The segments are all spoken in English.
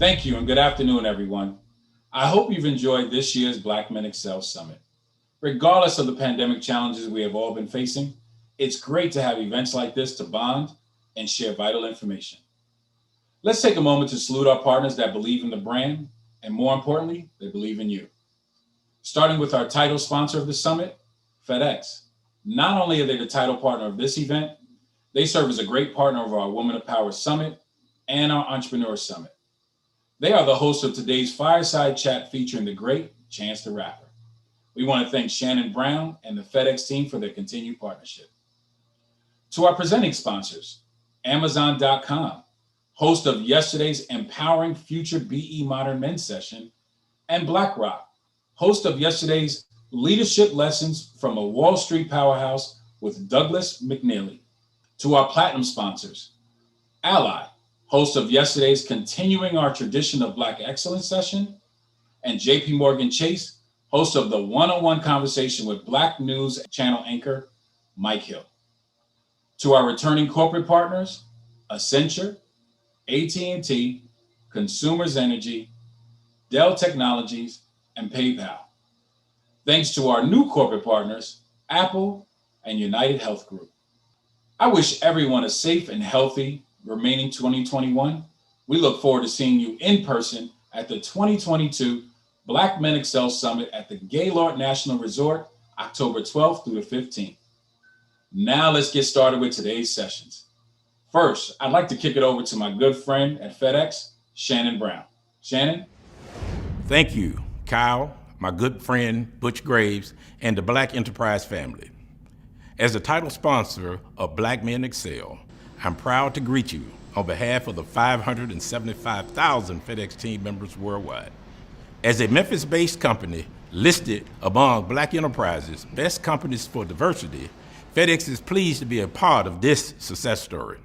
Thank you and good afternoon, everyone. I hope you've enjoyed this year's Black Men Excel Summit. Regardless of the pandemic challenges we have all been facing, it's great to have events like this to bond and share vital information. Let's take a moment to salute our partners that believe in the brand, and more importantly, they believe in you. Starting with our title sponsor of the summit, FedEx. Not only are they the title partner of this event, they serve as a great partner of our Women of Power Summit and our Entrepreneur Summit. They are the hosts of today's fireside chat featuring the great Chance the Rapper. We want to thank Shannon Brown and the FedEx team for their continued partnership. To our presenting sponsors, Amazon.com, host of yesterday's Empowering Future BE Modern Men session, and BlackRock, host of yesterday's Leadership Lessons from a Wall Street Powerhouse with Douglas McNeely. To our platinum sponsors, Ally, host of yesterday's Continuing Our Tradition of Black Excellence session, and JP Morgan Chase, host of the one-on-one conversation with Black News Channel anchor, Mike Hill. To our returning corporate partners, Accenture, AT&T, Consumers Energy, Dell Technologies, and PayPal. Thanks to our new corporate partners, Apple and United Health Group. I wish everyone a safe and healthy remaining 2021. We look forward to seeing you in person at the 2022 Black Men Excel Summit at the Gaylord National Resort, October 12th through the 15th. Now let's get started with today's sessions. First, I'd like to kick it over to my good friend at FedEx, Shannon Brown. Shannon? Thank you, Kyle, my good friend, Butch Graves, and the Black Enterprise family. As the title sponsor of Black Men Excel, I'm proud to greet you on behalf of the 575,000 FedEx team members worldwide. As a Memphis-based company listed among Black Enterprise's best companies for diversity, FedEx is pleased to be a part of this success story.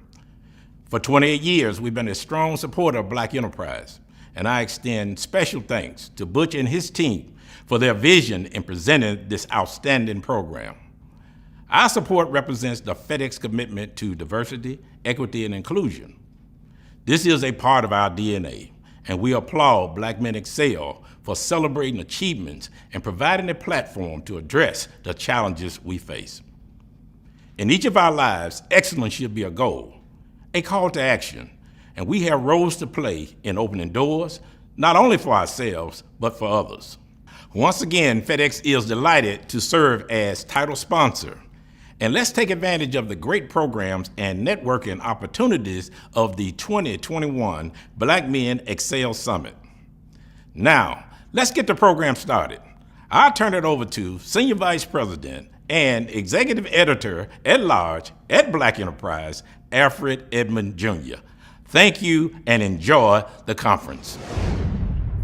For 28 years, we've been a strong supporter of Black Enterprise, and I extend special thanks to Butch and his team for their vision in presenting this outstanding program. Our support represents the FedEx commitment to diversity, equity, and inclusion. This is a part of our DNA, and we applaud Black Men Excel for celebrating achievements and providing a platform to address the challenges we face. In each of our lives, excellence should be a goal, a call to action, and we have roles to play in opening doors, not only for ourselves, but for others. Once again, FedEx is delighted to serve as title sponsor. And let's take advantage of the great programs and networking opportunities of the 2021 Black Men Excel Summit. Now, let's get the program started. I'll turn it over to Senior Vice President and Executive Editor at Large at Black Enterprise, Alfred Edmond Jr. Thank you and enjoy the conference.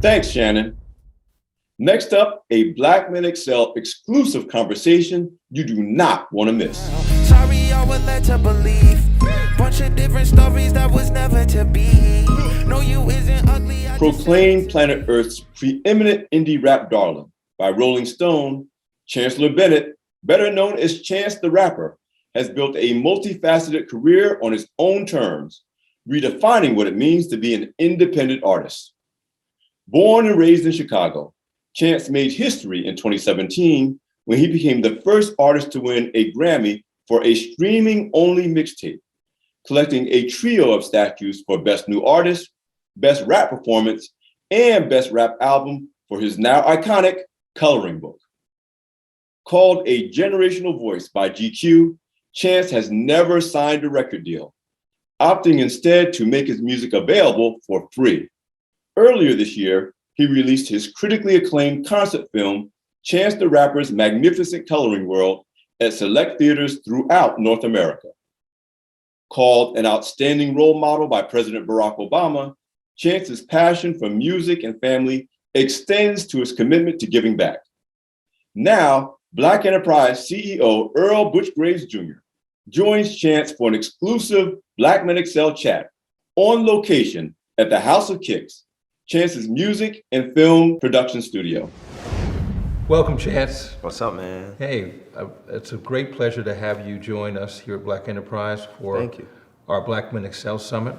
Thanks, Shannon. Next up, a Black Men Excel exclusive conversation you do not want to miss. Sorry, I was led to believe. Bunch of different stories that was never to be. No, you isn't ugly. Proclaimed Planet Earth's preeminent indie rap darling by Rolling Stone, Chancellor Bennett, better known as Chance the Rapper, has built a multifaceted career on his own terms, redefining what it means to be an independent artist. Born and raised in Chicago, Chance made history in 2017 when he became the first artist to win a Grammy for a streaming-only mixtape, collecting a trio of statues for Best New Artist, Best Rap Performance, and Best Rap Album for his now iconic coloring book. Called a generational voice by GQ, Chance has never signed a record deal, opting instead to make his music available for free. Earlier this year, he released his critically acclaimed concept film, Chance the Rapper's Magnificent Coloring World, at select theaters throughout North America. Called an outstanding role model by President Barack Obama, Chance's passion for music and family extends to his commitment to giving back. Now, Black Enterprise CEO Earl Butch Graves Jr. joins Chance for an exclusive Black Men Excel chat on location at the House of Kicks, Chance's music and film production studio. Welcome, Chance. What's up, man? Hey, it's a great pleasure to have you join us here at Black Enterprise for Thank you. Our Black Men Excel Summit.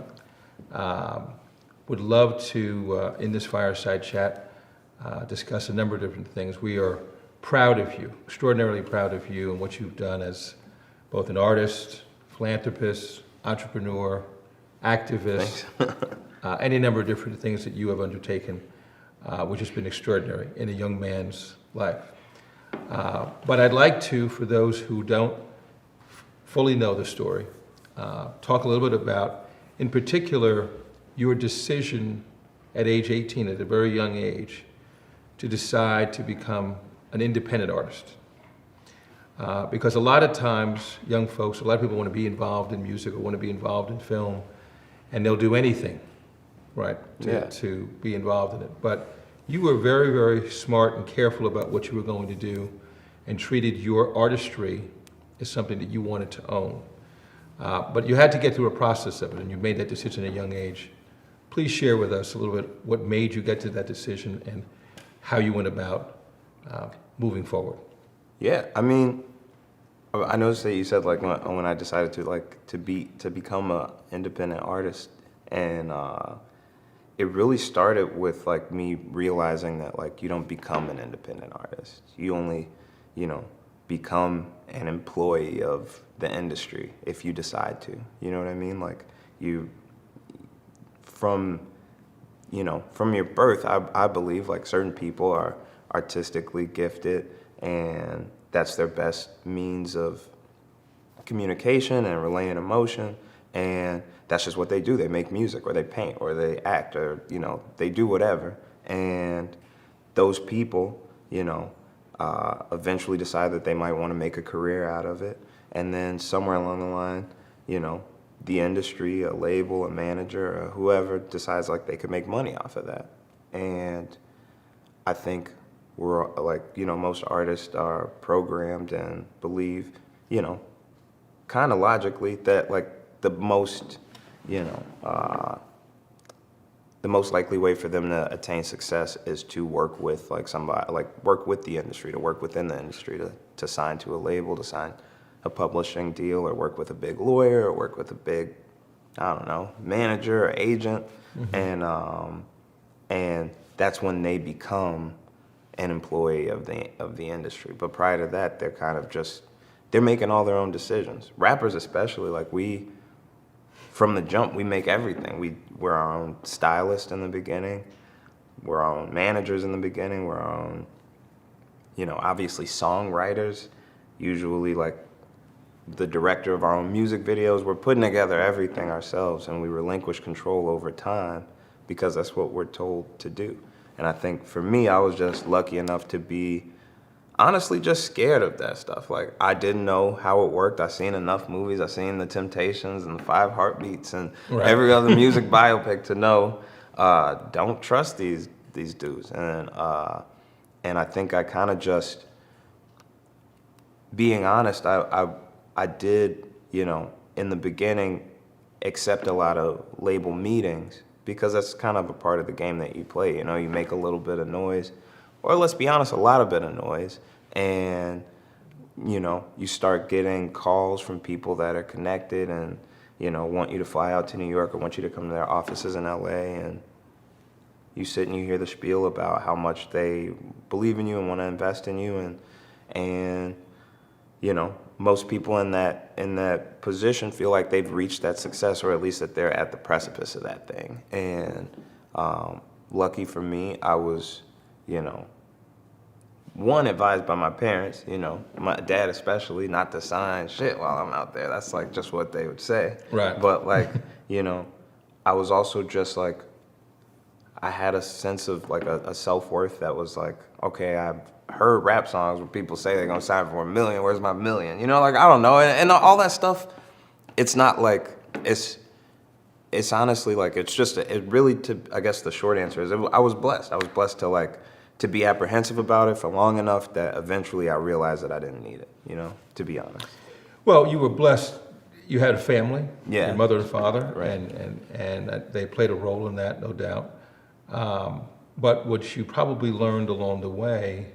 Would love to, in this fireside chat, discuss a number of different things. We are proud of you, extraordinarily proud of you and what you've done as both an artist, philanthropist, entrepreneur, activist, any number of different things that you have undertaken, which has been extraordinary in a young man's life. But I'd like to, for those who don't fully know the story, talk a little bit about, in particular, your decision at age 18, at a very young age, to decide to become an independent artist. Because a lot of times, young folks, a lot of people want to be involved in music or want to be involved in film, and they'll do anything, right, to be involved in it. But you were very, very smart and careful about what you were going to do and treated your artistry as something that you wanted to own. But you had to get through a process of it, and you made that decision at a young age. Please share with us a little bit what made you get to that decision and how you went about moving forward. Yeah, I mean, I noticed that you said like when I decided to become an independent artist, and it really started with like me realizing that like you don't become an independent artist. You only, become an employee of the industry if you decide to. You know what I mean? Like from your birth, I believe like certain people are artistically gifted and that's their best means of communication and relaying emotion, and that's just what they do. They make music or they paint or they act or, they do whatever. And those people, eventually decide that they might want to make a career out of it. And then somewhere along the line, the industry, a label, a manager, or whoever decides like they could make money off of that. And I think we're like, most artists are programmed and believe, kind of logically that like the most likely way for them to attain success is to work with like somebody, like work with the industry, to work within the industry, to sign to a label, to sign a publishing deal, or work with a big lawyer, or work with a big, manager or agent. Mm-hmm. And that's when they become an employee of the industry. But prior to that, they're kind of they're making all their own decisions. Rappers especially, like from the jump, we make everything. We're our own stylist in the beginning. We're our own managers in the beginning. We're our own, obviously songwriters, usually like the director of our own music videos. We're putting together everything ourselves, and we relinquish control over time because that's what we're told to do. And I think for me, I was just lucky enough to be honestly just scared of that stuff. Like, I didn't know how it worked. I've seen enough movies. I've seen The Temptations and The Five Heartbeats and every other music biopic to know, don't trust these dudes. And I think I kind of just, being honest, I did, in the beginning, accept a lot of label meetings because that's kind of a part of the game that you play. You make a little bit of noise, or let's be honest, a lot of bit of noise, and you start getting calls from people that are connected and want you to fly out to New York or want you to come to their offices in LA, and you sit and you hear the spiel about how much they believe in you and want to invest in you, and most people in that position feel like they've reached that success, or at least that they're at the precipice of that thing. And lucky for me, I was, you know, one, advised by my parents, you know, my dad especially, not to sign shit while I'm out there. That's like just what they would say. Right. But like, you know, I was also just like, I had a sense of like a self-worth that was like, okay, I've heard rap songs where people say they're gonna sign for $1 million. Where's my million? You know, like, I don't know. And all that stuff, it's not like, it's honestly like, it's just, it really, I guess the short answer is, I was blessed. I was blessed to be apprehensive about it for long enough that eventually I realized that I didn't need it, you know, to be honest. Well, you were blessed. You had a family, Yeah. your mother and father, Right. and they played a role in that, no doubt. But what you probably learned along the way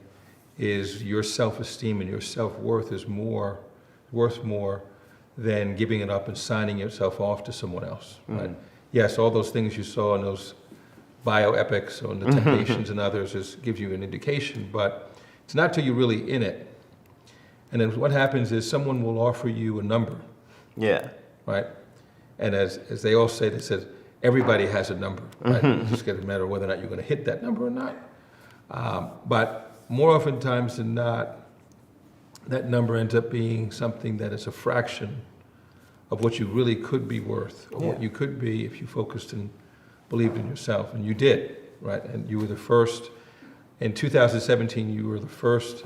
is your self-esteem and your self-worth is worth more than giving it up and signing yourself off to someone else. Right? Yes, all those things you saw in those bioepics on the Temptations and others gives you an indication, but it's not till you're really in it. And then what happens is someone will offer you a number, Yeah. right? And as they all say, they said, everybody has a number, right? It's just a matter of whether or not you're going to hit that number or not. But more oftentimes than not, that number ends up being something that is a fraction of what you really could be worth, or what you could be if you focused and believed in yourself. And you did, right? And you were the first, in 2017, you were the first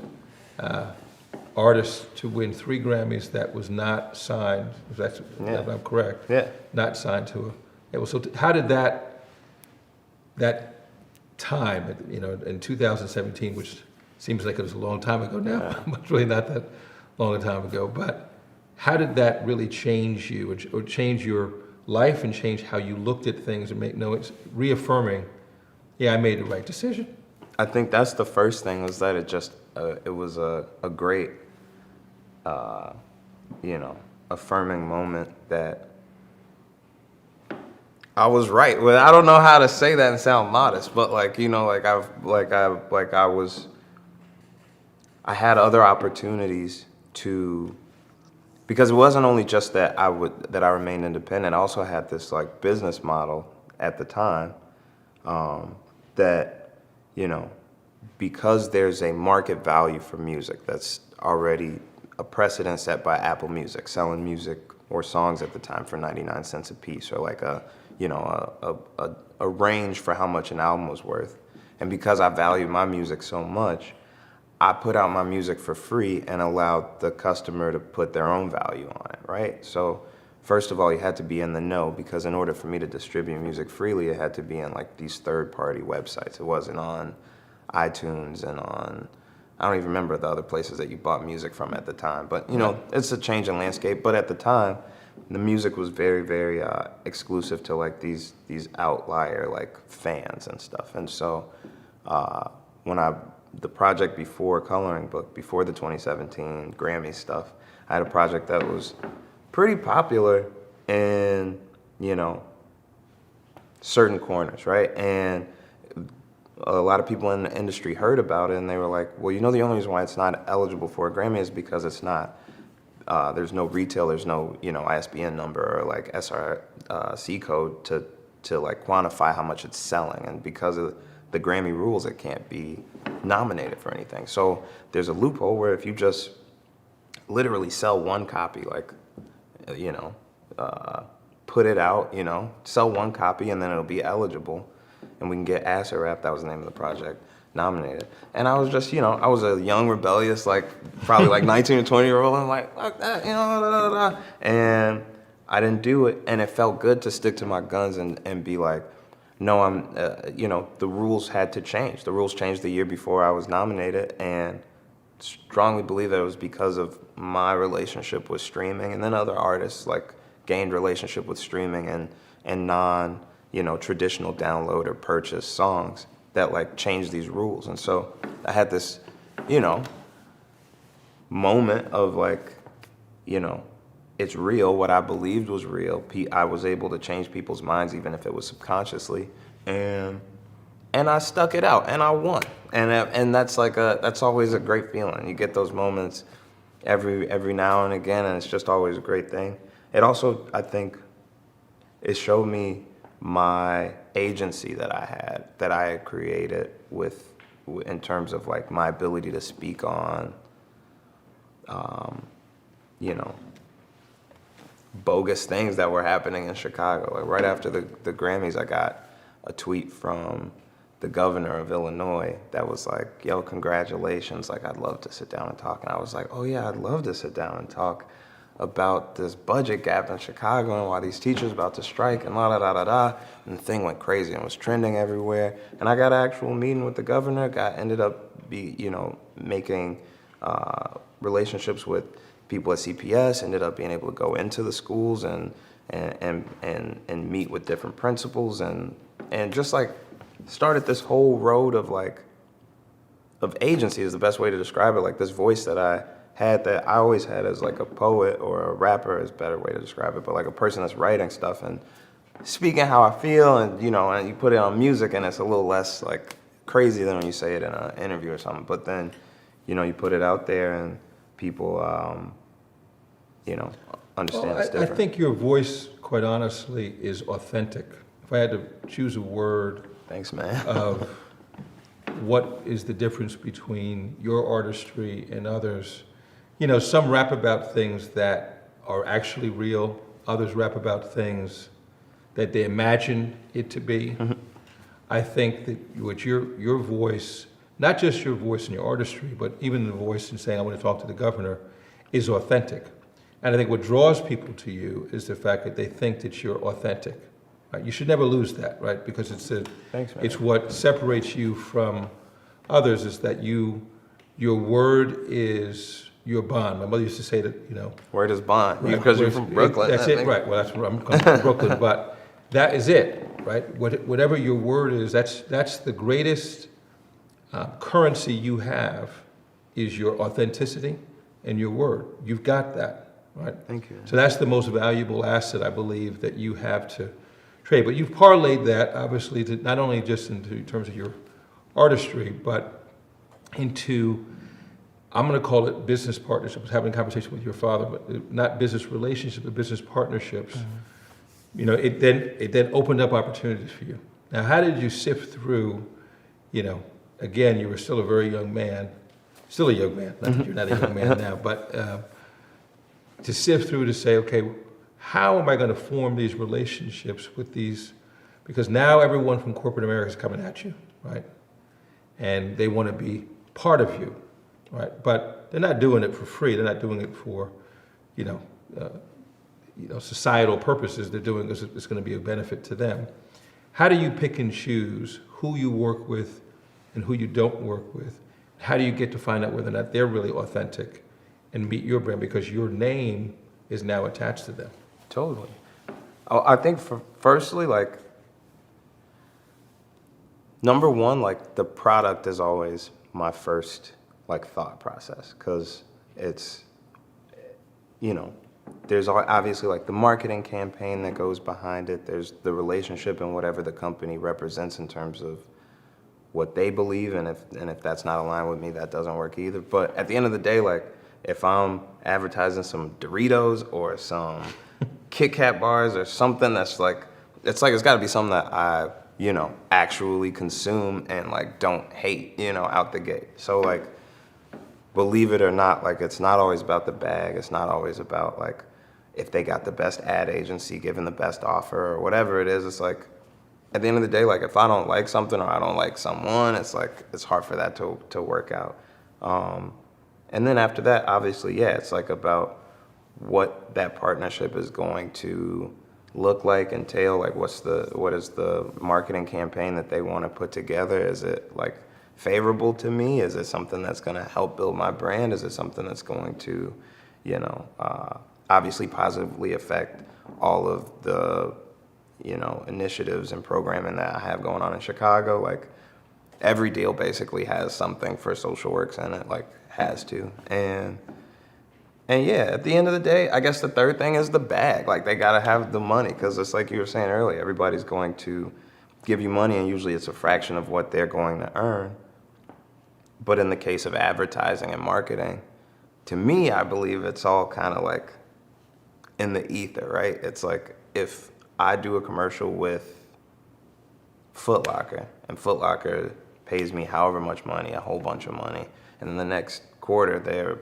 artist to win 3 Grammys that was not signed, if I'm correct, not signed to a, so how did that time, you know, in 2017, which seems like it was a long time ago now, but it's really not that long a time ago, but how did that really change you, or change your life and change how you looked at things and it's reaffirming, I made the right decision? I think that's the first thing, was that it was a great, you know, affirming moment that I was right. Well, I don't know how to say that and sound modest, but like, you know, I had other opportunities to, because it wasn't only just that I remained independent. I also had this like business model at the time, that, you know, because there's a market value for music that's already a precedent set by Apple Music, selling music or songs at the time for 99 cents a piece, or like a range for how much an album was worth. And because I value my music so much, I put out my music for free and allowed the customer to put their own value on it, right? So first of all, you had to be in the know, because in order for me to distribute music freely, it had to be in like these third-party websites. It wasn't on iTunes and on, I don't even remember the other places that you bought music from at the time. But, you know, it's a change in landscape. But at the time, the music was very, very exclusive to like these outlier like fans and stuff. And so the project before Coloring Book, before the 2017 Grammy stuff, I had a project that was pretty popular in, you know, certain corners, right? And a lot of people in the industry heard about it, and they were like, well, you know, the only reason why it's not eligible for a Grammy is because it's not, there's no retail, there's no, you know, ISBN number or like SRC code to like quantify how much it's selling. And because of the Grammy rules, it can't be nominated for anything. So there's a loophole where if you just literally sell one copy, like, you know, put it out, you know, sell one copy, and then it'll be eligible, and we can get Acid Rap, that was the name of the project, nominated. And I was just, you know, I was a young, rebellious, like, probably like 19 or 20-year-old, and I'm like, fuck that, you know, da, da, da. And I didn't do it, and it felt good to stick to my guns and be like, no, you know, the rules had to change. The rules changed the year before I was nominated, and strongly believe that it was because of my relationship with streaming, and then other artists like gained relationship with streaming and non, you know, traditional download or purchase songs that like changed these rules. And so I had this, you know, moment of like, you know, it's real. What I believed was real. I was able to change people's minds, even if it was subconsciously, and I stuck it out, and I won. And that's like that's always a great feeling. You get those moments every now and again, and it's just always a great thing. It also, I think, it showed me my agency that I had created in terms of like my ability to speak on, you know, bogus things that were happening in Chicago. Like right after the Grammys, I got a tweet from the governor of Illinois that was like, yo, congratulations, like I'd love to sit down and talk. And I was like, oh yeah, I'd love to sit down and talk about this budget gap in Chicago and why these teachers about to strike and la da da da da. And the thing went crazy and was trending everywhere. And I got an actual meeting with the governor, ended up making relationships with people at CPS, ended up being able to go into the schools and meet with different principals and just like started this whole road of agency is the best way to describe it. Like this voice that I had that I always had as like a poet or a rapper is a better way to describe it, but like a person that's writing stuff and speaking how I feel and, you know, and you put it on music and it's a little less like crazy than when you say it in an interview or something. But then, you know, you put it out there and people, you know, understand it's different. I think your voice, quite honestly, is authentic. If I had to choose a word, thanks, man. of what is the difference between your artistry and others, you know, some rap about things that are actually real, others rap about things that they imagine it to be. Mm-hmm. I think that what your voice, not just your voice in your artistry, but even the voice in saying, I want to talk to the governor, is authentic. And I think what draws people to you is the fact that they think that you're authentic. Right? You should never lose that, right? Because it's what separates you from others is that your word is your bond. My mother used to say that, you know. Word is bond, because you're from Brooklyn. That's it, right. Well, I'm from Brooklyn, but that is it, right? Whatever your word is, that's the greatest currency you have is your authenticity and your word. You've got that, right? Thank you. So that's the most valuable asset, I believe, that you have to trade. But you've parlayed that, obviously, to not only just in terms of your artistry, but into, I'm going to call it business partnerships, having a conversation with your father, but not business relationships, but business partnerships. Mm-hmm. You know, it then opened up opportunities for you. Now, how did you sift through, you know, again, you were still a very young man, still a young man, not that you're not a young man now, but to sift through to say, okay, how am I going to form these relationships with these, because now everyone from corporate America is coming at you, right? And they want to be part of you, right? But they're not doing it for free. They're not doing it for, you know, societal purposes. They're doing it because it's going to be a benefit to them. How do you pick and choose who you work with and who you don't work with? How do you get to find out whether or not they're really authentic and meet your brand because your name is now attached to them? Totally. I think firstly, like, number one, like the product is always my first like thought process because it's, you know, there's obviously like the marketing campaign that goes behind it. There's the relationship and whatever the company represents in terms of what they believe, and if that's not aligned with me, that doesn't work either. But at the end of the day, like if I'm advertising some Doritos or some Kit Kat bars or something that's like, it's got to be something that I, you know, actually consume and like don't hate, you know, out the gate. So like, believe it or not, like it's not always about the bag. It's not always about like if they got the best ad agency giving the best offer or whatever it is. It's like at the end of the day, like if I don't like something or I don't like someone, it's like it's hard for that to work out. And then after that, obviously, yeah, it's like about what that partnership is going to look like, entail, like what is the marketing campaign that they want to put together? Is it like favorable to me? Is it something that's going to help build my brand? Is it something that's going to, you know, obviously positively affect all of the, you know, initiatives and programming that I have going on in Chicago? Like every deal basically has something for social works in it, like has to. And yeah, at the end of the day, I guess the third thing is the bag. Like they gotta have the money, because it's like you were saying earlier, everybody's going to give you money and usually it's a fraction of what they're going to earn. But in the case of advertising and marketing, to me, I believe it's all kind of like in the ether, right? It's like if I do a commercial with Foot Locker, and Foot Locker pays me however much money, a whole bunch of money, and then the next quarter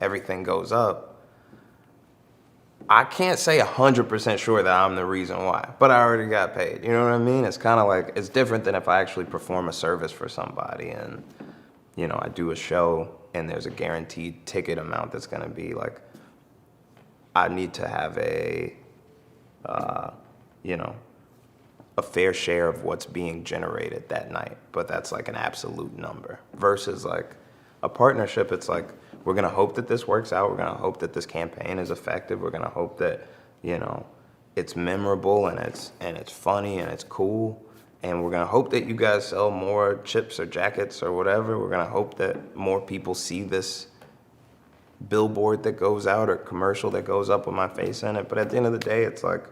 everything goes up, I can't say 100% sure that I'm the reason why, but I already got paid. You know what I mean? It's kind of like, it's different than if I actually perform a service for somebody and, I do a show and there's a guaranteed ticket amount that's going to be like, I need to have a fair share of what's being generated that night, but that's like an absolute number. Versus like a partnership, it's like, we're gonna hope that this works out, we're gonna hope that this campaign is effective, we're gonna hope that, it's memorable and it's funny and it's cool, and we're gonna hope that you guys sell more chips or jackets or whatever. We're gonna hope that more people see this billboard that goes out or commercial that goes up with my face in it. But at the end of the day, it's like,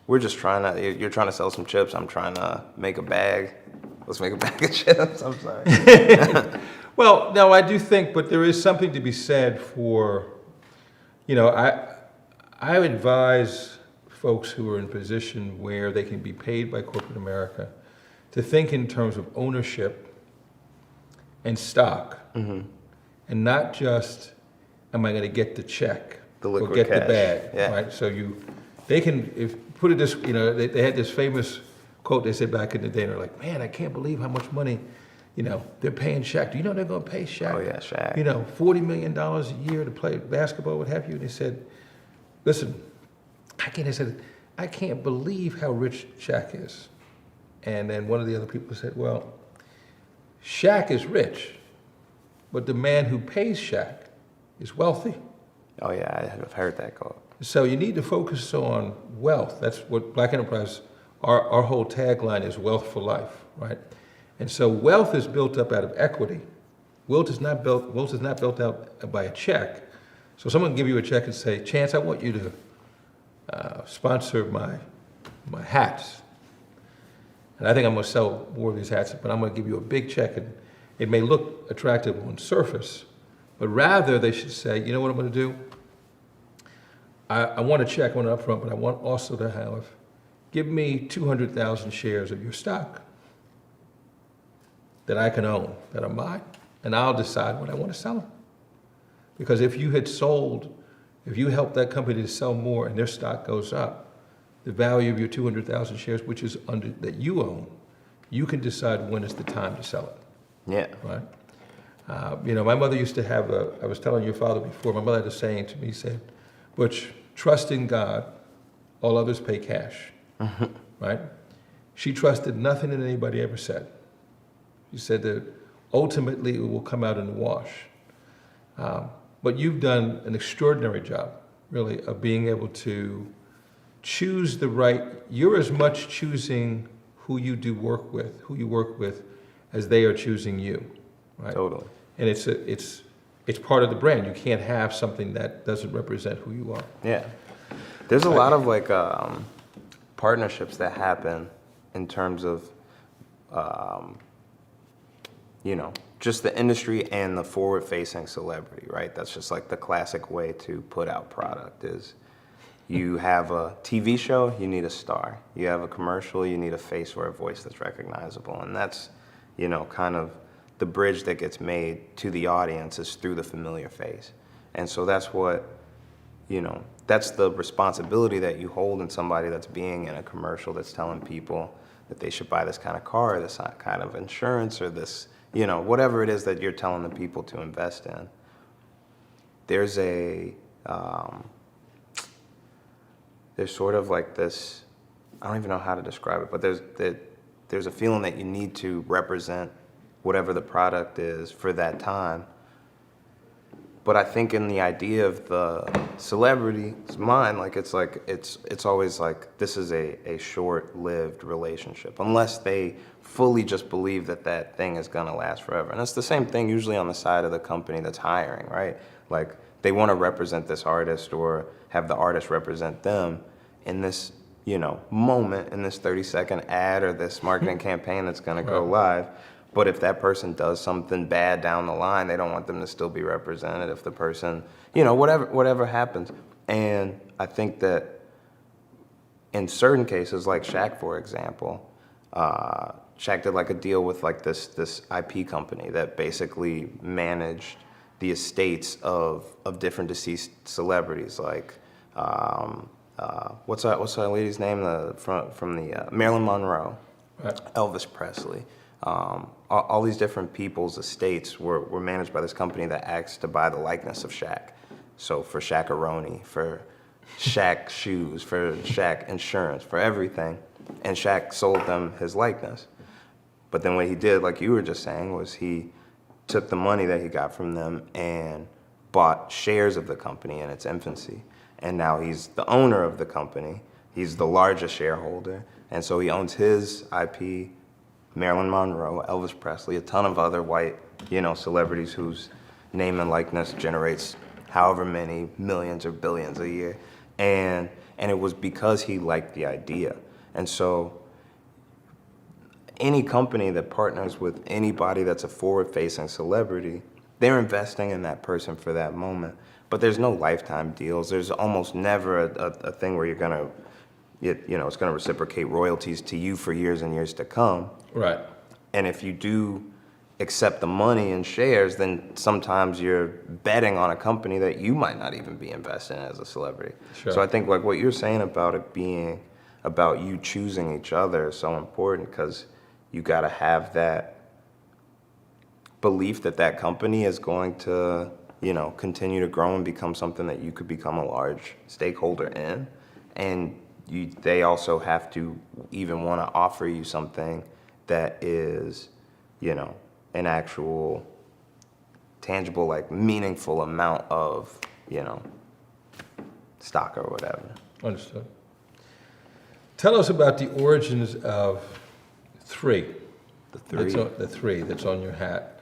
you're trying to sell some chips, I'm trying to make a bag. Let's make a bag of chips. I'm sorry. Well, no, I do think, but there is something to be said for, I advise folks who are in a position where they can be paid by corporate America to think in terms of ownership and stock, and not just, am I going to get the check or get cash. the bag, Yeah. right? So they can, put it this, they had this famous quote they said back in the day, and they're like, man, I can't believe how much money, they're paying Shaq. Do you know they're going to pay Shaq? Oh, yeah, Shaq. $40 million a year to play basketball, what have you? And they said, listen, I can't believe how rich Shaq is. And then one of the other people said, well, Shaq is rich, but the man who pays Shaq is wealthy. Oh yeah, I've heard that quote. So you need to focus on wealth. That's what Black Enterprise, our whole tagline is wealth for life, right? And so wealth is built up out of equity. Wealth is not built out by a check. So someone can give you a check and say, Chance, I want you to sponsor my hats. And I think I'm going to sell more of these hats, but I'm going to give you a big check. And it may look attractive on surface, but rather they should say, you know what I'm going to do? I want a check, I want it up front, but I want also to have, give me 200,000 shares of your stock that I can own, that are mine, and I'll decide when I want to sell them. Because if you help that company to sell more and their stock goes up, the value of your 200,000 shares, which is that you own, you can decide when is the time to sell it. Yeah. Right? My mother used to have I was telling your father before, my mother had a saying to me, said, Butch, trust in God, all others pay cash, right? She trusted nothing that anybody ever said. She said that ultimately it will come out in the wash. But you've done an extraordinary job, really, of being able to choose the right, you're as much choosing who you work with, as they are choosing you, right? Totally. And it's part of the brand. You can't have something that doesn't represent who you are. Yeah. There's a lot of like partnerships that happen in terms of, just the industry and the forward-facing celebrity, right? That's just like the classic way to put out product is you have a TV show, you need a star. You have a commercial, you need a face or a voice that's recognizable. And that's, kind of the bridge that gets made to the audience is through the familiar face. And so that's what, that's the responsibility that you hold in somebody that's being in a commercial that's telling people that they should buy this kind of car, or this kind of insurance, or this, whatever it is that you're telling the people to invest in. There's sort of like this, I don't even know how to describe it, but there's a feeling that you need to represent whatever the product is for that time. But I think in the idea of the celebrity's mind, it's always like this is a short-lived relationship, unless they fully just believe that thing is gonna last forever. And it's the same thing usually on the side of the company that's hiring, right? Like they want to represent this artist or have the artist represent them in this, moment, in this 30-second ad or this marketing campaign that's gonna go live. But if that person does something bad down the line, they don't want them to still be represented. If the person, whatever happens. And I think that in certain cases, like Shaq, for example, Shaq did like a deal with like this IP company that basically managed the estates of different deceased celebrities, like what's that lady's name? From the Marilyn Monroe, Right. Elvis Presley. All these different people's estates were managed by this company that acts to buy the likeness of Shaq. So for Shaq-a-Roni, for Shaq shoes, for Shaq insurance, for everything. And Shaq sold them his likeness. But then what he did, like you were just saying, was he took the money that he got from them and bought shares of the company in its infancy. And now he's the owner of the company. He's the largest shareholder. And so he owns his IP, Marilyn Monroe, Elvis Presley, a ton of other white, celebrities whose name and likeness generates however many millions or billions a year. And it was because he liked the idea. And so any company that partners with anybody that's a forward-facing celebrity, they're investing in that person for that moment. But there's no lifetime deals. There's almost never a thing where you're gonna, it's gonna reciprocate royalties to you for years and years to come. Right. And if you do accept the money in shares, then sometimes you're betting on a company that you might not even be invested in as a celebrity. Sure. So I think like what you're saying about it being about you choosing each other is so important, because you got to have that belief that that company is going to, continue to grow and become something that you could become a large stakeholder in. And they also have to even want to offer you something that is, an actual tangible, like meaningful amount of, stock or whatever. Understood. Tell us about the origins of three. The three. The three that's on your hat.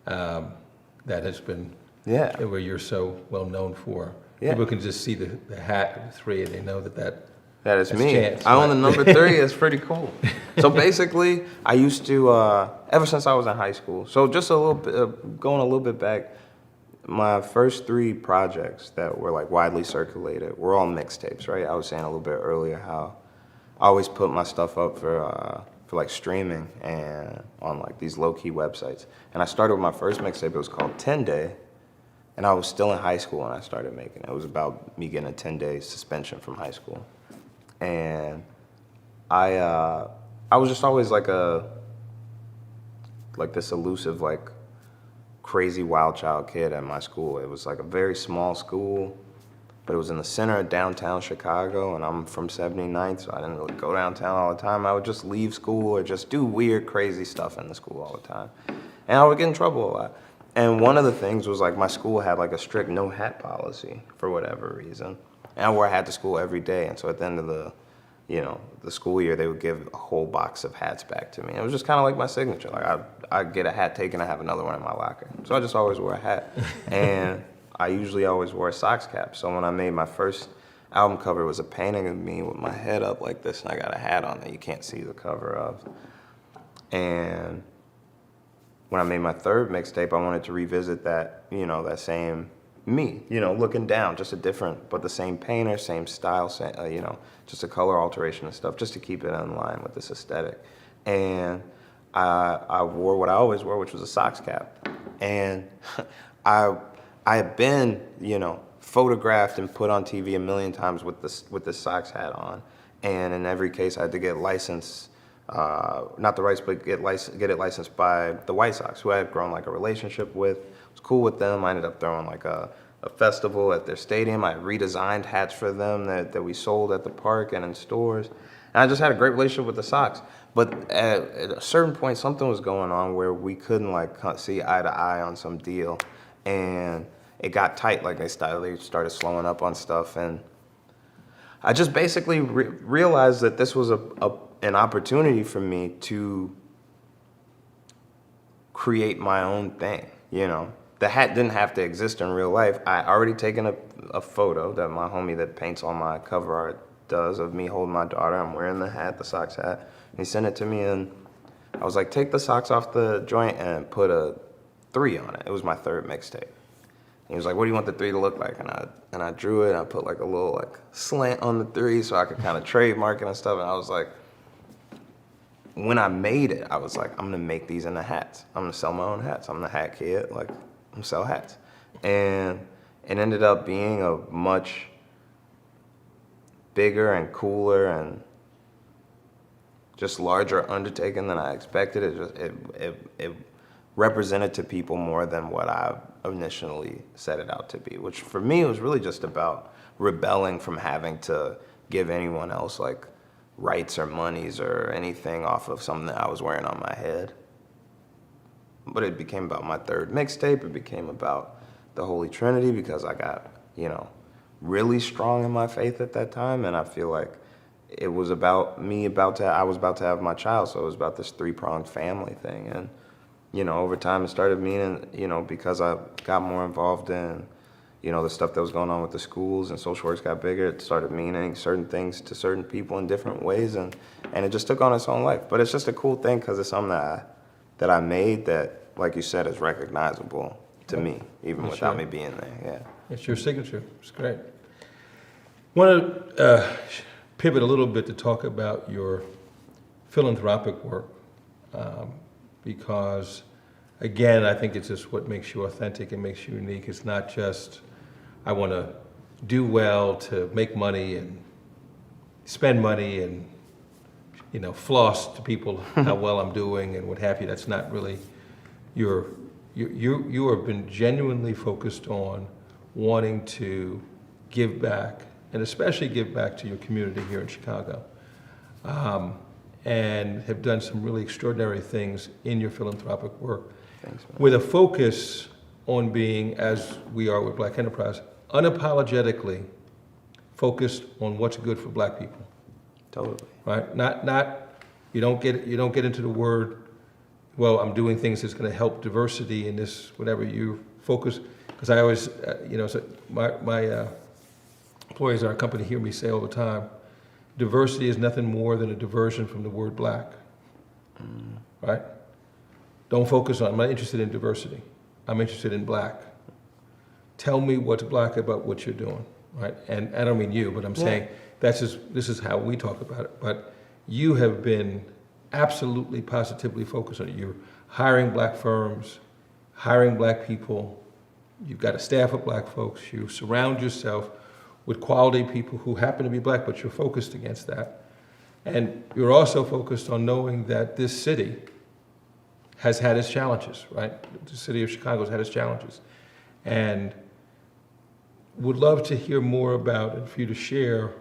That has been where you're so well known for. Yeah. People can just see the hat of the three and they know that That is that's me. Chance, I own the right? number 3. It's pretty cool. So basically, I used to, ever since I was in high school, so just a little bit, going a little bit back, my first 3 projects that were like widely circulated were all mixtapes, right? I was saying a little bit earlier how I always put my stuff up for like streaming and on like these low-key websites. And I started with my first mixtape. It was called 10 Day. And I was still in high school when I started making it. It was about me getting a 10-day suspension from high school. And I was just always like this elusive, like crazy wild child kid at my school. It was like a very small school, but it was in the center of downtown Chicago, and I'm from 79th, so I didn't really go downtown all the time. I would just leave school or just do weird, crazy stuff in the school all the time. And I would get in trouble a lot. And one of the things was like my school had like a strict no hat policy for whatever reason. And I wore a hat to school every day. And so at the end of the school year, they would give a whole box of hats back to me. And it was just kind of like my signature. Like I'd get a hat taken, I have another one in my locker. So I just always wore a hat. And I usually always wore a Sox cap. So when I made my first album cover, it was a painting of me with my head up like this, and I got a hat on that you can't see the cover of. And when I made my third mixtape, I wanted to revisit that, that same me, looking down, just a different, but the same painter, same style, same, just a color alteration and stuff, just to keep it in line with this aesthetic. And I wore what I always wore, which was a Sox cap. And I had been, photographed and put on TV a million times with this Sox hat on. And in every case, I had to get licensed. Not the rights, but get it licensed by the White Sox, who I had grown like a relationship with. I was cool with them. I ended up throwing like a festival at their stadium. I redesigned hats for them that we sold at the park and in stores. And I just had a great relationship with the Sox. But at a certain point, something was going on where we couldn't like see eye to eye on some deal. And it got tight, like they started slowing up on stuff. And I just basically realized that this was an opportunity for me to create my own thing, The hat didn't have to exist in real life. I already taken a photo that my homie that paints all my cover art does of me holding my daughter. I'm wearing the hat, the Sox hat. And he sent it to me, and I was like, take the socks off the joint and put a 3 on it. It was my third mixtape. He was like, what do you want the 3 to look like? And I drew it, and I put like a little like slant on the 3 so I could kind of trademark it and stuff. And I was like, when I made it, I was like, I'm gonna make these into hats. I'm gonna sell my own hats. I'm the hat kid, like, I'm gonna sell hats. And it ended up being a much bigger and cooler and just larger undertaking than I expected. It represented to people more than what I initially set it out to be, which for me was really just about rebelling from having to give anyone else like rights or monies or anything off of something that I was wearing on my head. But it became about my third mixtape. It became about the Holy Trinity because I got, really strong in my faith at that time, and I feel like it was about I was about to have my child, so it was about this 3-pronged family thing. And, over time it started meaning, because I got more involved in, the stuff that was going on with the schools and social works got bigger, it started meaning certain things to certain people in different ways, and it just took on its own life. But it's just a cool thing because it's something that I made that, like you said, is recognizable to me, even without me being there, yeah. It's your signature. It's great. Want to pivot a little bit to talk about your philanthropic work, because, again, I think it's just what makes you authentic and makes you unique. It's not just, I want to do well to make money and spend money and, floss to people how well I'm doing and what have you. That's not really you have been genuinely focused on wanting to give back, and especially give back to your community here in Chicago, and have done some really extraordinary things in your philanthropic work. Thanks, man. With a focus on being, as we are with Black Enterprise, unapologetically focused on what's good for Black people. Totally. Right? Not you don't get into the word, well, I'm doing things that's going to help diversity in this, whatever you focus, because I always, so my employees at our company hear me say all the time, diversity is nothing more than a diversion from the word black, right? Don't focus on, I'm not interested in diversity. I'm interested in black. Tell me what's black about what you're doing, right? And I don't mean you, but I'm saying this is how we talk about it. But you have been absolutely, positively focused on it. You're hiring black firms, hiring black people. You've got a staff of black folks. You surround yourself with quality people who happen to be black, but you're focused against that. And you're also focused on knowing that this city has had its challenges, right? The city of Chicago has had its challenges. And would love to hear more about and for you to share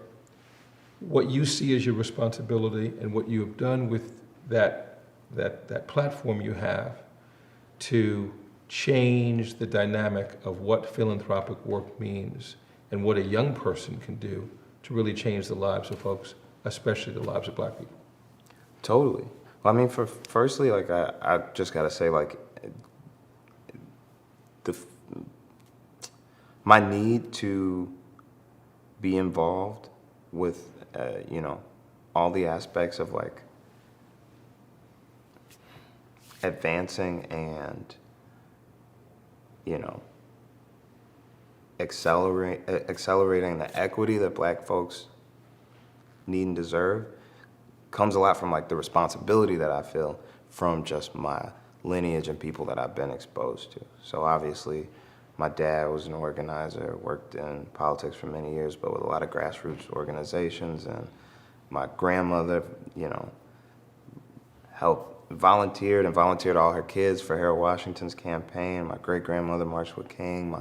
what you see as your responsibility and what you have done with that platform you have to change the dynamic of what philanthropic work means and what a young person can do to really change the lives of folks, especially the lives of black people. Totally. Well, I mean, firstly, like, I just got to say, like, my need to be involved with, all the aspects of, like, advancing and, accelerating the equity that black folks need and deserve comes a lot from, like, the responsibility that I feel from just my lineage and people that I've been exposed to. So obviously, my dad was an organizer, worked in politics for many years, but with a lot of grassroots organizations. And my grandmother, volunteered all her kids for Harold Washington's campaign. My great-grandmother marched with King.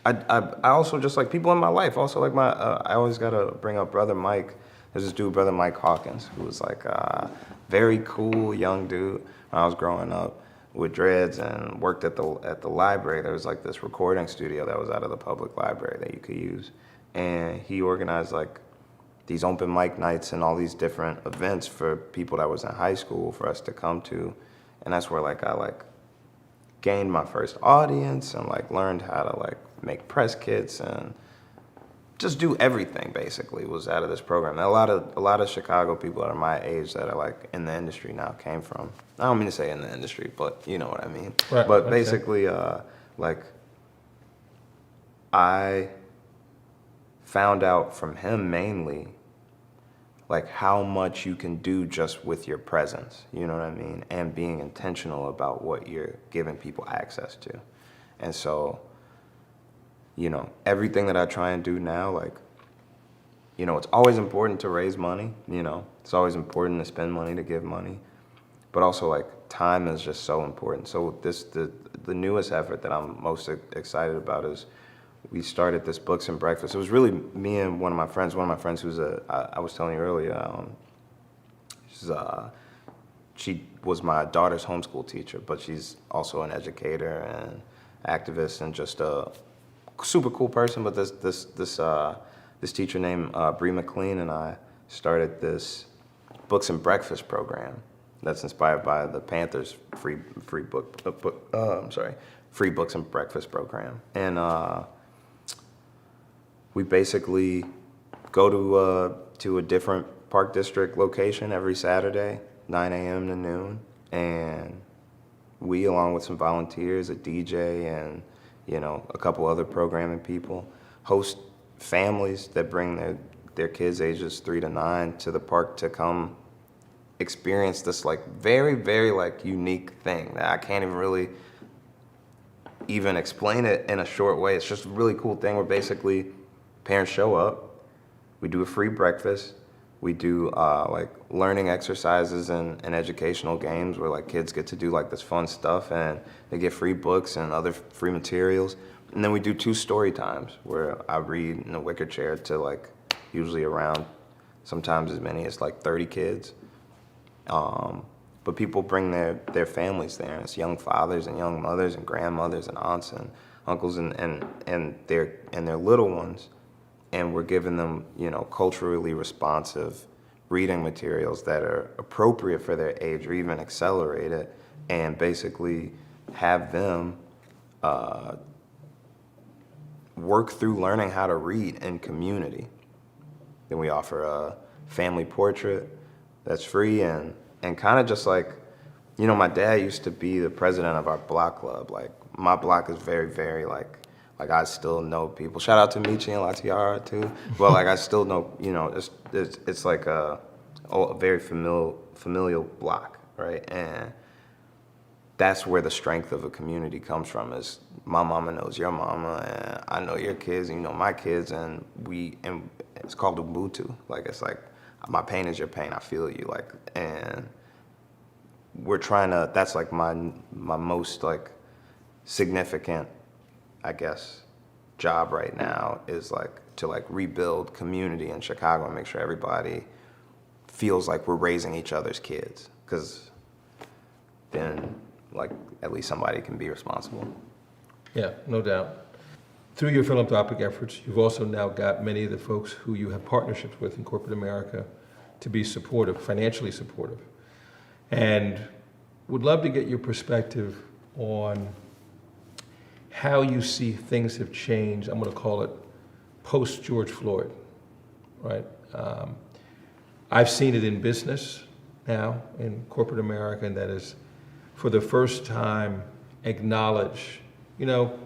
I also just, like, people in my life. Also, like, I always gotta bring up Brother Mike. There's this dude, Brother Mike Hawkins, who was like a very cool young dude when I was growing up with dreads and worked at the library. There was, like, this recording studio that was out of the public library that you could use, and he organized, like, these open mic nights and all these different events for people that was in high school for us to come to, and that's where, like, I gained my first audience and, like, learned how to, like, make press kits and just do everything basically was out of this program. And a lot of Chicago people that are my age that are like in the industry now came from. I don't mean to say in the industry, but you know what I mean. Right, But okay. basically, like I found out from him mainly like how much you can do just with your presence, you know what I mean? And being intentional about what you're giving people access to. And so, you know, everything that I try and do now, like, you know, it's always important to raise money, you know, it's always important to spend money, to give money, but also like time is just so important. So the newest effort that I'm most excited about is we started this Books and Breakfast. It was really me and one of my friends who's I was telling you earlier, she was my daughter's homeschool teacher, but she's also an educator and activist and just a super cool person. But this teacher named Bree McLean and I started this Books and Breakfast program that's inspired by the Panthers free Books and Breakfast program. And we basically go to a different Park District location every Saturday, 9 a.m. to noon, and we, along with some volunteers, a DJ, and you know a couple other programming people, host families that bring their kids ages 3 to 9 to the park to come experience this like very, very like unique thing that I can't even explain it in a short way. It's just a really cool thing where basically parents show up, we do a free breakfast, we do like learning exercises and educational games where like kids get to do like this fun stuff and they get free books and other free materials. And then we do 2 story times where I read in a wicker chair to like usually around sometimes as many as like 30 kids. But people bring their families there, and it's young fathers and young mothers and grandmothers and aunts and uncles and their little ones. And we're giving them, you know, culturally responsive reading materials that are appropriate for their age or even accelerate it, and basically have them work through learning how to read in community. Then we offer a family portrait that's free and kind of just like, you know, my dad used to be the president of our block club. Like my block is very, very like I still know people. Shout out to Michi and Latiara too. But like I still know, you know, it's like a very familial block, right? And that's where the strength of a community comes from. Is my mama knows your mama, and I know your kids, and you know my kids, and it's called Ubuntu. Like it's like my pain is your pain. I feel you, like, and we're trying to. That's like my most like significant, I guess, job right now is like to like rebuild community in Chicago and make sure everybody feels like we're raising each other's kids, because then like at least somebody can be responsible. Yeah, no doubt. Through your philanthropic efforts, you've also now got many of the folks who you have partnerships with in corporate America to be supportive, financially supportive. And would love to get your perspective on how you see things have changed. I'm going to call it post George Floyd, right? I've seen it in business now, in corporate America, and that is for the first time acknowledge, you know,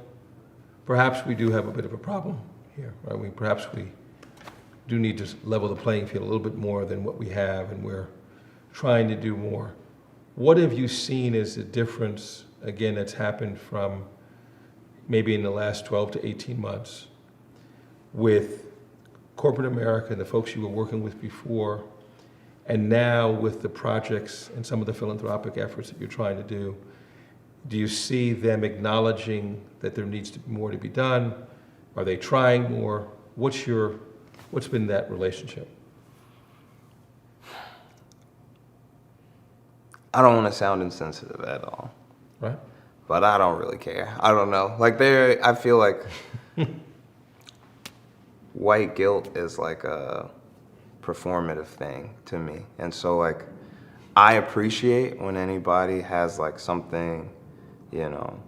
perhaps we do have a bit of a problem here, right? Perhaps we do need to level the playing field a little bit more than what we have, and we're trying to do more. What have you seen as a difference, again, that's happened from maybe in the last 12 to 18 months with corporate America and the folks you were working with before, and now with the projects and some of the philanthropic efforts that you're trying to do? Do you see them acknowledging that there needs to be more to be done? Are they trying more? What's been that relationship? I don't want to sound insensitive at all. Right. But I don't really care. I don't know. Like I feel like white guilt is like a performative thing to me. And so like I appreciate when anybody has like something, you know,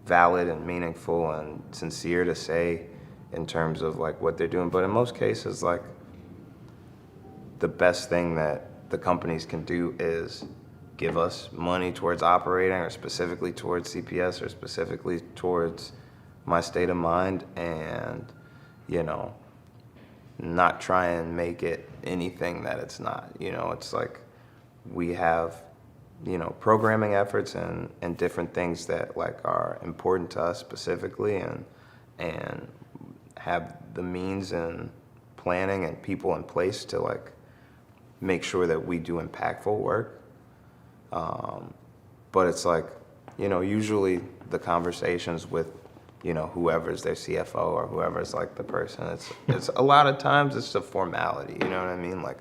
valid and meaningful and sincere to say in terms of like what they're doing. But in most cases, like the best thing that the companies can do is give us money towards operating, or specifically towards CPS, or specifically towards my state of mind, and, you know, not try and make it anything that it's not. You know, it's like we have, you know, programming efforts and different things that like are important to us specifically, and have the means and planning and people in place to like make sure that we do impactful work. But it's like, you know, usually the conversations with, you know, whoever's their CFO or whoever's like the person, it's a lot of times it's a formality, you know what I mean? Like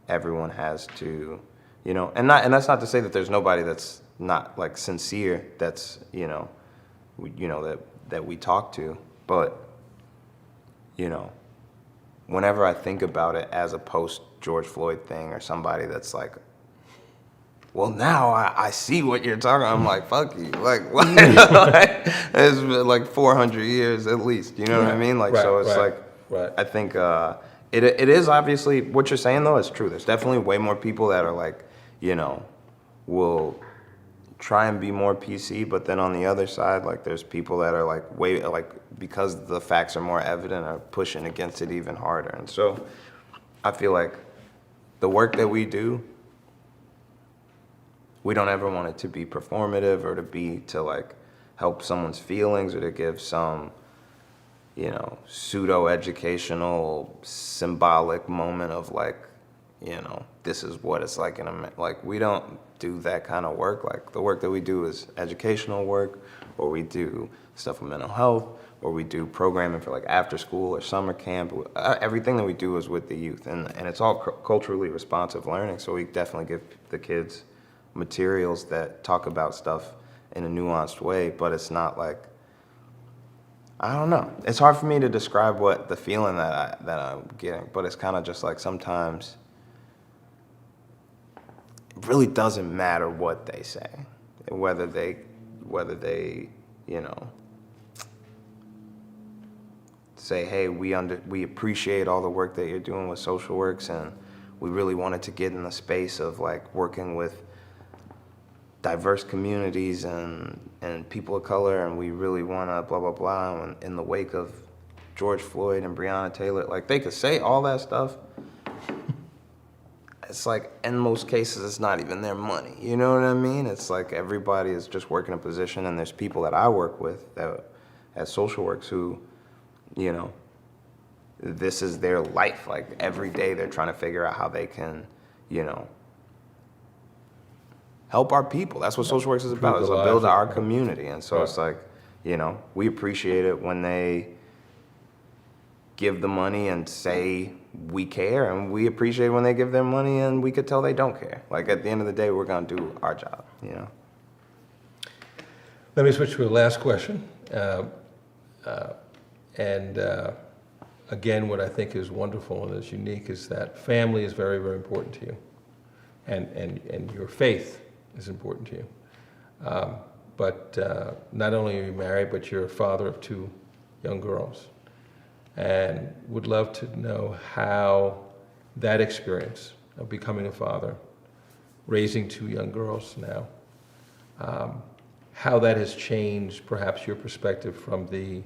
everyone has to, you know, and that's not to say that there's nobody that's not like sincere, that's, you know, that we talk to, but, you know, whenever I think about it as a post George Floyd thing, or somebody that's like, well, now I see what you're talking about. I'm like, fuck you. Like, what? Like, it's been like 400 years at least. You know what I mean? Like, so it's like, I think it is obviously, what you're saying though is true. There's definitely way more people that are like, you know, will try and be more PC, but then on the other side, like there's people that are like way, like, because the facts are more evident, are pushing against it even harder. And so I feel like the work that we do, we don't ever want it to be performative, or to like help someone's feelings, or to give some, you know, pseudo-educational, symbolic moment of like, you know, this is what it's like like, we don't do that kind of work. Like the work that we do is educational work, or we do stuff with mental health, or we do programming for like after school or summer camp. Everything that we do is with the youth, and it's all culturally responsive learning. So we definitely give the kids materials that talk about stuff in a nuanced way, but it's not like, I don't know. It's hard for me to describe what the feeling that I'm getting, but it's kind of just like sometimes it really doesn't matter what they say, whether they, you know, say, hey, we appreciate all the work that you're doing with social works, and we really wanted to get in the space of like working with diverse communities and people of color, and we really want to blah, blah, blah. And in the wake of George Floyd and Breonna Taylor, like they could say all that stuff. It's like, in most cases, it's not even their money. You know what I mean? It's like everybody is just working a position, and there's people that I work with that at social works who, you know, this is their life. Like every day they're trying to figure out how they can, you know, help our people. That's what social works is about, is to build our community. And so it's like, you know, we appreciate it when they give the money and say we care, and we appreciate when they give their money and we could tell they don't care. Like at the end of the day, we're gonna do our job, you know? Let me switch to a last question. Again, what I think is wonderful and is unique is that family is very, very important to you. And your faith is important to you. But not only are you married, but you're a father of 2 young girls. And would love to know how that experience of becoming a father, raising 2 young girls now, how that has changed perhaps your perspective from the,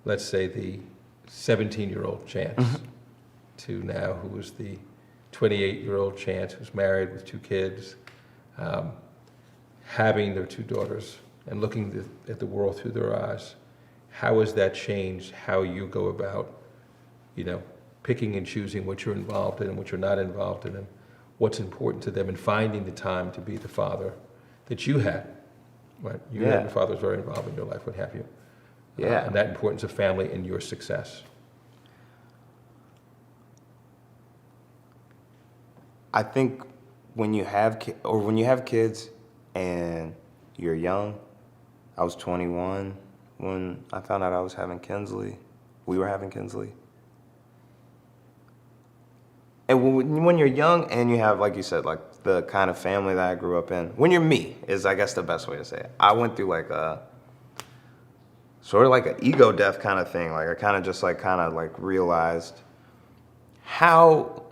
let's say, the 17-year-old Chance to now who is the 28-year-old Chance, who's married with 2 kids, having their 2 daughters and looking at the world through their eyes. How has that changed how you go about, you know, picking and choosing what you're involved in and what you're not involved in, and what's important to them, and finding the time to be the father that you had, right? You had, your father was very involved in your life, what have you. Yeah. And that importance of family and your success. I think when you have kids and you're young, I was 21 when I found out I was having Kinsley. We were having Kinsley. And when you're young and you have, like you said, like the kind of family that I grew up in, when you're me is, I guess, the best way to say it. I went through like sort of like an ego death kind of thing. Like I kind of just like realized how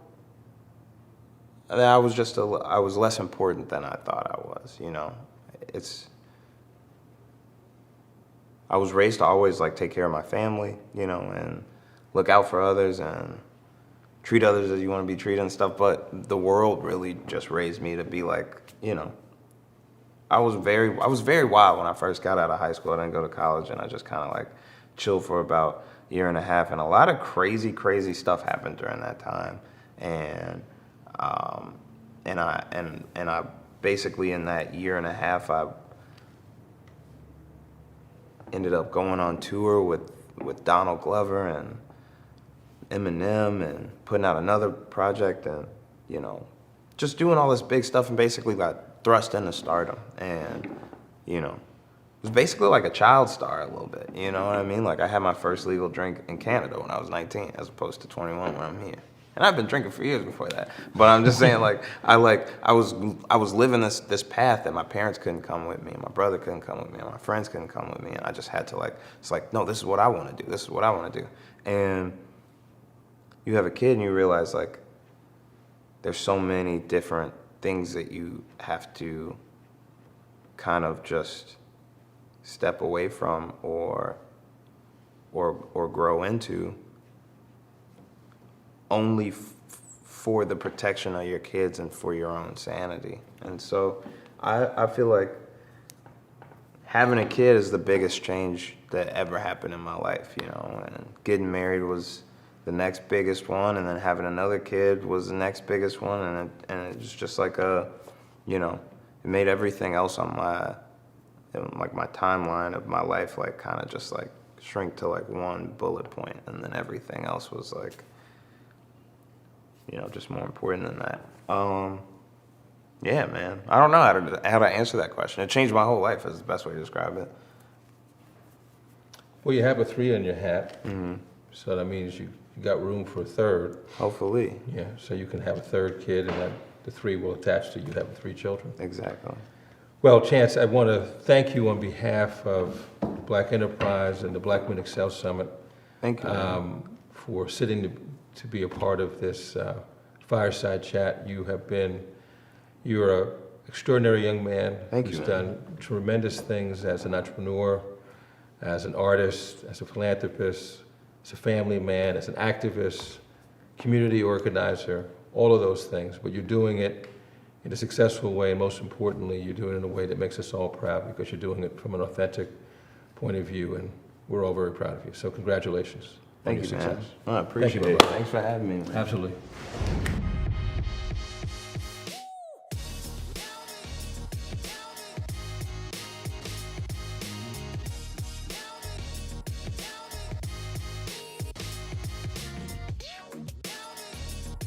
that I was less important than I thought I was, you know. I was raised to always like take care of my family, you know, and look out for others and treat others as you want to be treated and stuff, but the world really just raised me to be like, you know, I was very wild when I first got out of high school. I didn't go to college, and I just kind of like chilled for about a year and a half, and a lot of crazy stuff happened during that time. And I basically in that year and a half, I ended up going on tour with Donald Glover and Eminem and putting out another project, and, you know, just doing all this big stuff, and basically got thrust into stardom. And, you know, it was basically like a child star a little bit, you know what I mean? Like I had my first legal drink in Canada when I was 19 as opposed to 21 when I'm here. And I've been drinking for years before that. But I'm just saying, like I was living this path that my parents couldn't come with me, and my brother couldn't come with me, and my friends couldn't come with me, and I just had to like, it's like, no, this is what I want to do. This is what I want to do. And you have a kid and you realize like there's so many different things that you have to kind of just step away from or grow into only for the protection of your kids and for your own sanity. And so I feel like having a kid is the biggest change that ever happened in my life, you know, and getting married was the next biggest one, and then having another kid was the next biggest one, and it was just like you know, it made everything else on my timeline of my life like kind of just like shrink to like one bullet point, and then everything else was like, you know, just more important than that. Yeah, man, I don't know how to answer that question. It changed my whole life is the best way to describe it. Well, you have a 3 in your hat, so that means you got room for a third. Hopefully. Yeah, so you can have a third kid, and then the 3 will attach to you having 3 children. Exactly. Well, Chance, I want to thank you on behalf of Black Enterprise and the Black Men Excel Summit. Thank you. For sitting to be a part of this fireside chat. You're an extraordinary young man who's done tremendous things as an entrepreneur, as an artist, as a philanthropist, as a family man, as an activist, community organizer, all of those things. But you're doing it in a successful way, and most importantly, you're doing it in a way that makes us all proud because you're doing it from an authentic point of view, and we're all very proud of you. So congratulations. Thank you, success. man. I appreciate it. Thanks for having me, man. Absolutely.